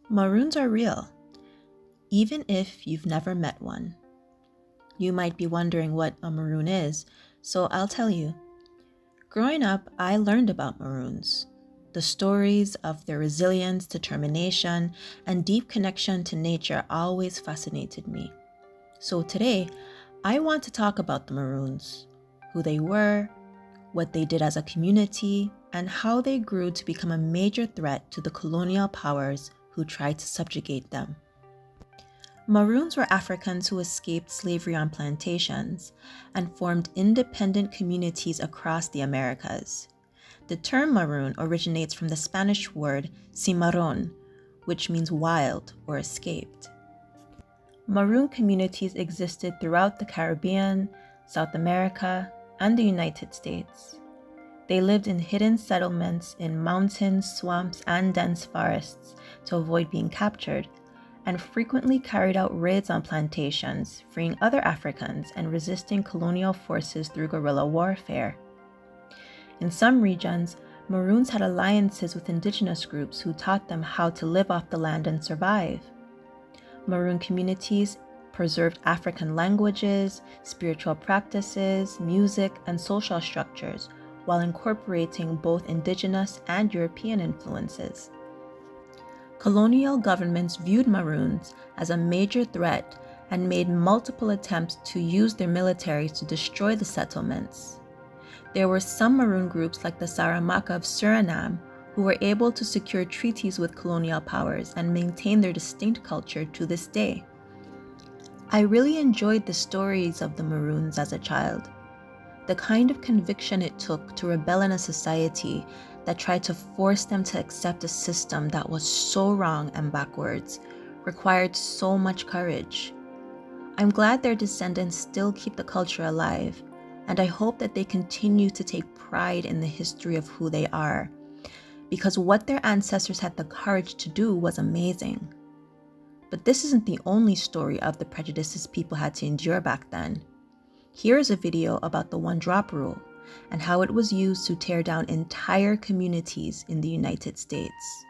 Maroons are real, even if you've never met one. You might be wondering what a maroon is, so I'll tell you. Growing up, I learned about maroons. The stories of their resilience, determination, and deep connection to nature always fascinated me. So today, I want to talk about the maroons, who they were, what they did as a community, and how they grew to become a major threat to the colonial powers who tried to subjugate them. Maroons were Africans who escaped slavery on plantations and formed independent communities across the Americas. The term maroon originates from the Spanish word cimarron, which means wild or escaped. Maroon communities existed throughout the Caribbean, South America, and the United States. They lived in hidden settlements in mountains, swamps, and dense forests to avoid being captured, and frequently carried out raids on plantations, freeing other Africans and resisting colonial forces through guerrilla warfare. In some regions, Maroons had alliances with indigenous groups who taught them how to live off the land and survive. Maroon communities preserved African languages, spiritual practices, music, and social structures, while incorporating both indigenous and European influences. Colonial governments viewed Maroons as a major threat and made multiple attempts to use their militaries to destroy the settlements. There were some Maroon groups like the Saramaka of Suriname who were able to secure treaties with colonial powers and maintain their distinct culture to this day. I really enjoyed the stories of the Maroons as a child. The kind of conviction it took to rebel in a society that tried to force them to accept a system that was so wrong and backwards required so much courage. I'm glad their descendants still keep the culture alive, and I hope that they continue to take pride in the history of who they are, because what their ancestors had the courage to do was amazing. But this isn't the only story of the prejudices people had to endure back then. Here is a video about the one-drop rule and how it was used to tear down entire communities in the United States.